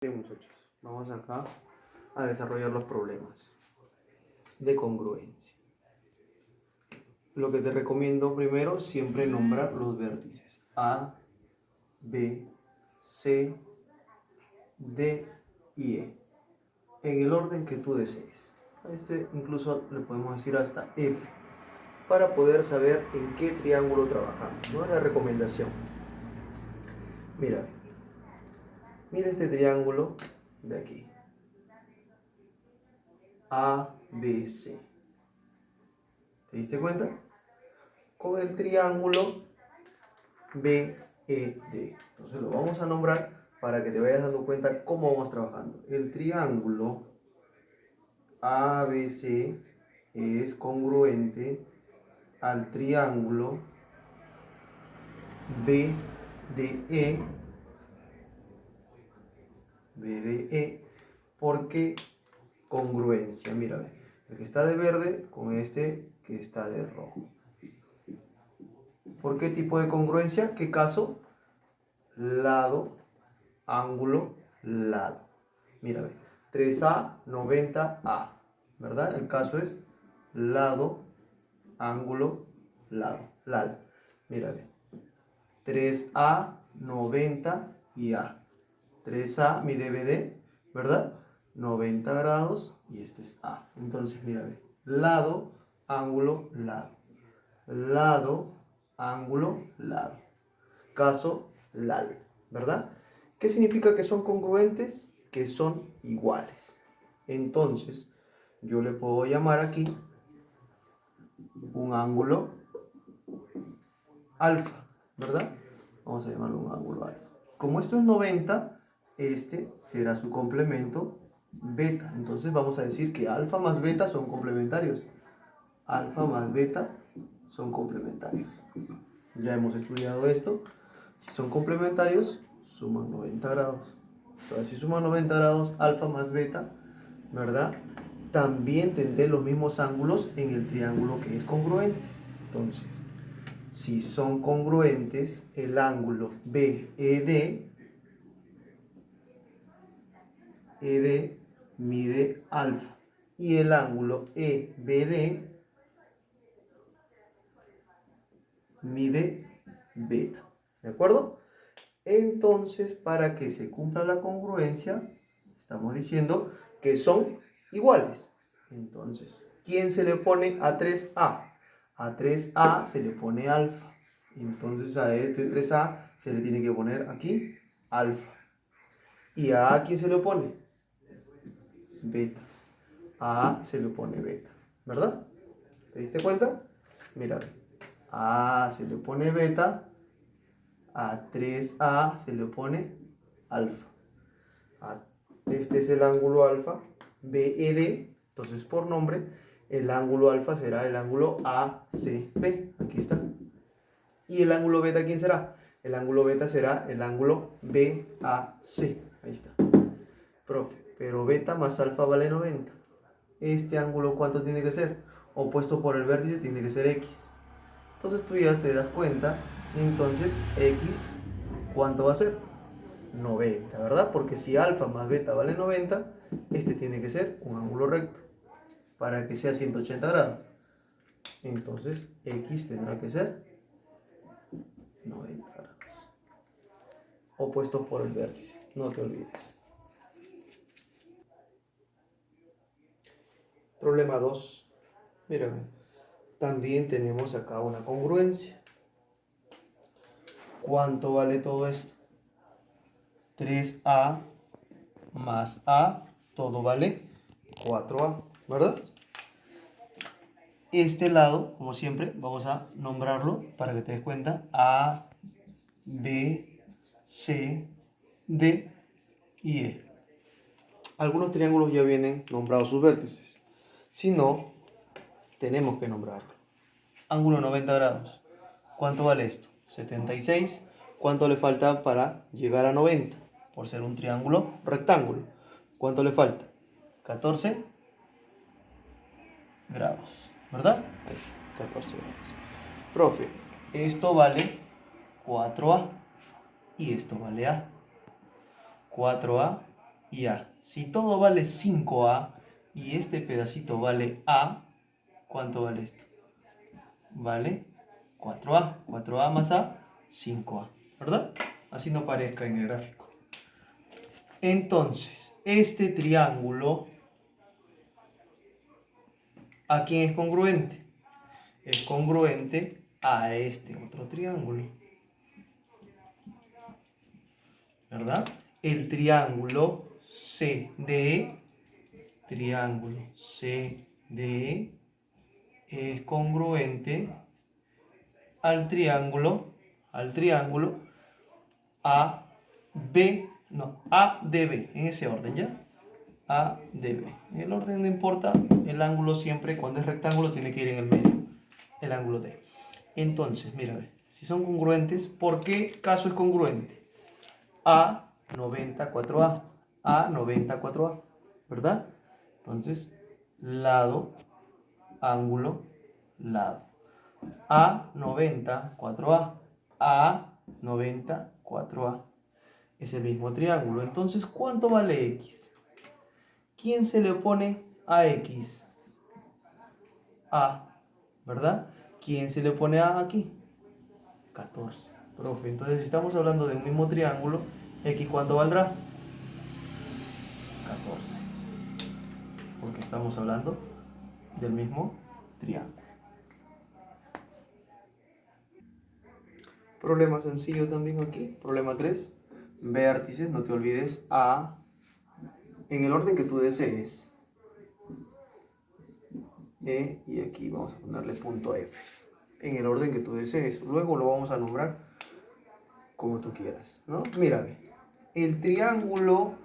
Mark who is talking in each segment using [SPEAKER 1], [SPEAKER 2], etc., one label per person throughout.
[SPEAKER 1] Bien, muchachos, vamos acá a desarrollar los problemas de congruencia. Lo que te recomiendo primero, siempre nombrar los vértices A, B, C, D y E, en el orden que tú desees. A este incluso le podemos decir hasta F, para poder saber en qué triángulo trabajamos, ¿no? La recomendación. Mira este triángulo de aquí. A, B, C. ¿Te diste cuenta? Con el triángulo BED. Entonces lo vamos a nombrar para que te vayas dando cuenta cómo vamos trabajando. El triángulo ABC es congruente al triángulo BDE. ¿Por qué congruencia? Mira, el que está de verde con este que está de rojo. ¿Por qué tipo de congruencia? ¿Qué caso? Lado, ángulo, lado. Mira, 3A, 90A, ¿verdad? El caso es lado, ángulo, lado, lal. Mira, 3A, 90 y A. 3A, mi DVD, ¿verdad? 90 grados y esto es A. Entonces, mira, lado, ángulo, lado. Lado, ángulo, lado. Caso, lal, ¿verdad? ¿Qué significa que son congruentes? Que son iguales. Entonces, yo le puedo llamar aquí un ángulo alfa, ¿verdad? Vamos a llamarlo un ángulo alfa. Como esto es 90, este será su complemento beta. Entonces vamos a decir que alfa más beta son complementarios. Alfa más beta son complementarios. Ya hemos estudiado esto. Si son complementarios, suman 90 grados. Entonces, si suman 90 grados, alfa más beta, ¿verdad? También tendré los mismos ángulos en el triángulo que es congruente. Entonces, si son congruentes, el ángulo BED, ED mide alfa, y el ángulo EBD mide beta. ¿De acuerdo? Entonces, para que se cumpla la congruencia, estamos diciendo que son iguales. Entonces, ¿quién se le pone a 3A? A 3A se le pone alfa. Entonces, a este 3A se le tiene que poner aquí alfa. ¿Y a A quién se le pone? Beta. A A se le pone beta. ¿Verdad? ¿Te diste cuenta? Mira, a A se le pone beta. A 3A se le pone alfa. Este es el ángulo alfa, BED. Entonces, por nombre, el ángulo alfa será el ángulo ACB. Aquí está. ¿Y el ángulo beta quién será? El ángulo beta será el ángulo BAC. Ahí está. Profe, pero beta más alfa vale 90. Este ángulo, ¿cuánto tiene que ser? Opuesto por el vértice tiene que ser X. Entonces tú ya te das cuenta. Entonces, X, ¿cuánto va a ser? 90, ¿verdad? Porque si alfa más beta vale 90, este tiene que ser un ángulo recto para que sea 180 grados. Entonces, X tendrá que ser 90 grados. Opuesto por el vértice, no te olvides. Problema 2. Mírame, también tenemos acá una congruencia. ¿Cuánto vale todo esto? 3A más A, todo vale 4A, ¿verdad? Este lado, como siempre, vamos a nombrarlo para que te des cuenta. A, B, C, D y E. Algunos triángulos ya vienen nombrados sus vértices. Si no, tenemos que nombrarlo. Ángulo 90 grados. ¿Cuánto vale esto? 76. ¿Cuánto le falta para llegar a 90? Por ser un triángulo rectángulo. ¿Cuánto le falta? 14 grados. ¿Verdad? Ahí está, 14 grados. Profe, esto vale 4A y esto vale A. 4A y A. Si todo vale 5A y este pedacito vale A, ¿cuánto vale esto? Vale 4A. 4A más A, 5A. ¿Verdad? Así no parezca en el gráfico. Entonces, este triángulo, ¿a quién es congruente? Es congruente a este otro triángulo. ¿Verdad? El triángulo CDE, es congruente al triángulo ADB, en ese orden, ¿ya? ADB. En el orden no importa, el ángulo siempre, cuando es rectángulo, tiene que ir en el medio, el ángulo D. Entonces, mira, si son congruentes, ¿por qué caso es congruente? A94A, A94A, ¿verdad? Entonces, lado, ángulo, lado. A94A, A94A. Es el mismo triángulo. Entonces, ¿cuánto vale X? ¿Quién se le opone a X? A, ¿verdad? ¿Quién se le opone a aquí? 14. Profe, entonces si estamos hablando de un mismo triángulo, X ¿cuánto valdrá? 14. Porque estamos hablando del mismo triángulo. Problema sencillo también aquí. Problema 3. Vértices, no te olvides, A en el orden que tú desees. E, y aquí vamos a ponerle punto F. En el orden que tú desees. Luego lo vamos a nombrar como tú quieras, ¿no? Mira, el triángulo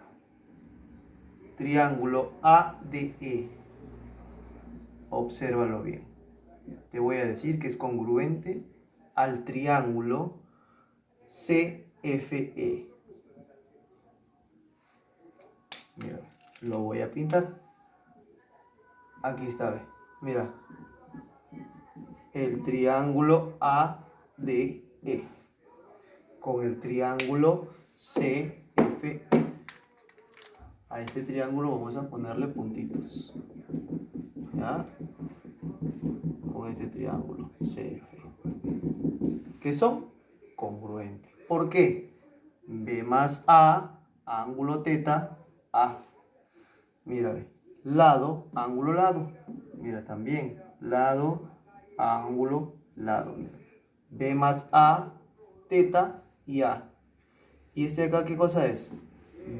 [SPEAKER 1] ADE. Obsérvalo bien. Te voy a decir que es congruente al triángulo CFE. Mira, lo voy a pintar. Aquí está, ve. Mira. El triángulo ADE con el triángulo CFE. A este triángulo vamos a ponerle puntitos. ¿Ya? Con este triángulo CFE. ¿Qué son? Congruentes. ¿Por qué? B más A, ángulo teta, A. Mira, ve. Lado, ángulo, lado. Mira también. Lado, ángulo, lado. Mira. B más A, teta y A. ¿Y este de acá qué cosa es?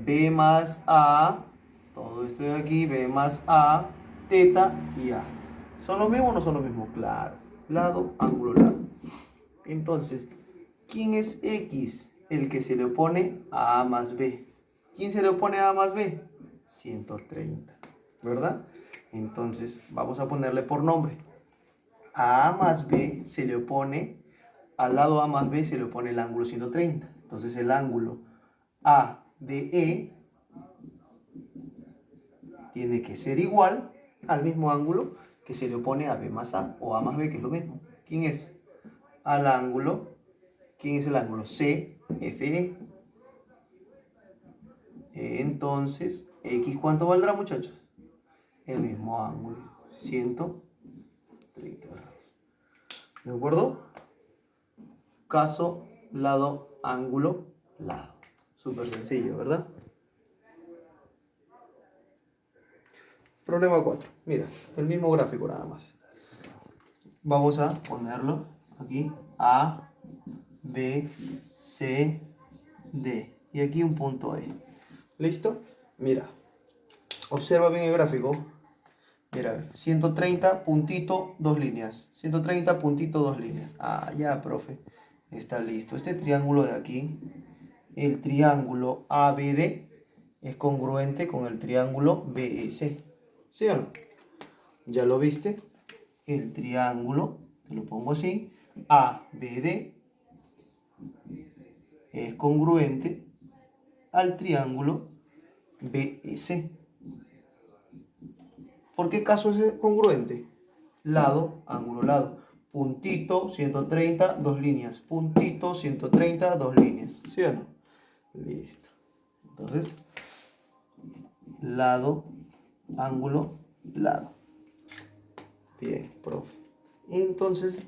[SPEAKER 1] B más A, todo esto de aquí, B más A, teta y A. ¿Son lo mismo o no son lo mismo? Claro. Lado, ángulo, lado. Entonces, ¿quién es X? El que se le opone a A más B. ¿Quién se le opone a A más B? 130, ¿verdad? Entonces, vamos a ponerle por nombre. A más B se le opone, al lado A más B se le opone el ángulo 130. Entonces, el ángulo ADE tiene que ser igual al mismo ángulo que se le opone a B más A o A más B, que es lo mismo. ¿Quién es? Al ángulo, ¿quién es el ángulo? CFE. Entonces, X ¿cuánto valdrá, muchachos? El mismo ángulo, 130 grados. ¿De acuerdo? Caso, lado, ángulo, lado. Súper sencillo, ¿verdad? Problema 4. Mira, el mismo gráfico nada más. Vamos a ponerlo aquí. A, B, C, D. Y aquí un punto E. ¿Listo? Mira. Observa bien el gráfico. Mira, 130, puntito, 2 líneas. 130, puntito, 2 líneas. Ah, ya, profe. Está listo. Este triángulo de aquí, el triángulo ABD, es congruente con el triángulo BS. ¿Sí o no? ¿Ya lo viste? El triángulo, te lo pongo así, ABD es congruente al triángulo BS. ¿Por qué caso es congruente? Lado, ángulo, lado. Puntito, 130, 2 líneas. Puntito, 130, 2 líneas. ¿Sí o no? Listo. Entonces, lado, ángulo, lado. Bien, profe. Entonces,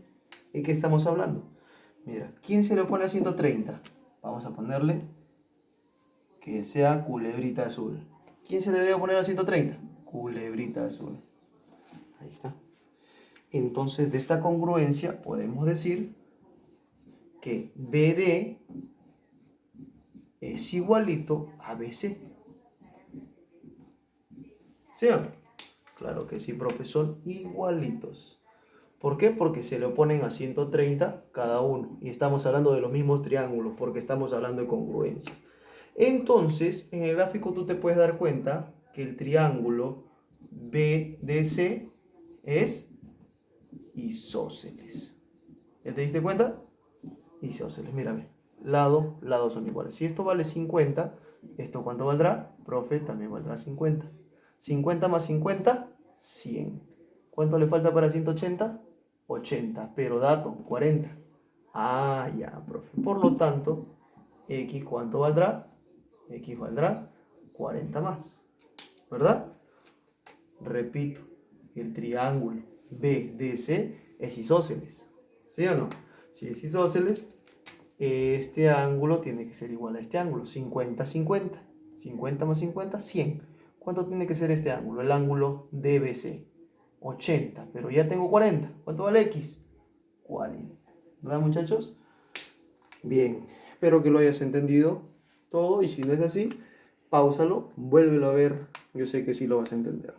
[SPEAKER 1] ¿de qué estamos hablando? Mira, ¿quién se le pone a 130? Vamos a ponerle que sea culebrita azul. ¿Quién se le debe poner a 130? Culebrita azul. Ahí está. Entonces, de esta congruencia podemos decir que BD es igualito a BC. ¿Sí o no? Claro que sí, profesor, igualitos. ¿Por qué? Porque se le oponen a 130 cada uno. Y estamos hablando de los mismos triángulos, porque estamos hablando de congruencias. Entonces, en el gráfico tú te puedes dar cuenta que el triángulo BDC es isósceles. ¿Ya te diste cuenta? Isósceles, mírame. Lado, lado son iguales. Si esto vale 50, ¿esto cuánto valdrá? Profe, también valdrá 50. 50 más 50, 100. ¿Cuánto le falta para 180? 80. Pero dato, 40. Ah, ya, profe. Por lo tanto, X, ¿cuánto valdrá? X valdrá 40 más. ¿Verdad? Repito, el triángulo BDC es isósceles. ¿Sí o no? Si es isósceles, este ángulo tiene que ser igual a este ángulo. 50, 50. 50 más 50, 100. ¿Cuánto tiene que ser este ángulo? El ángulo DBC. 80, pero ya tengo 40. ¿Cuánto vale X? 40. ¿Verdad, muchachos? Bien, espero que lo hayas entendido todo y si no es así, páusalo, vuélvelo a ver. Yo sé que sí lo vas a entender.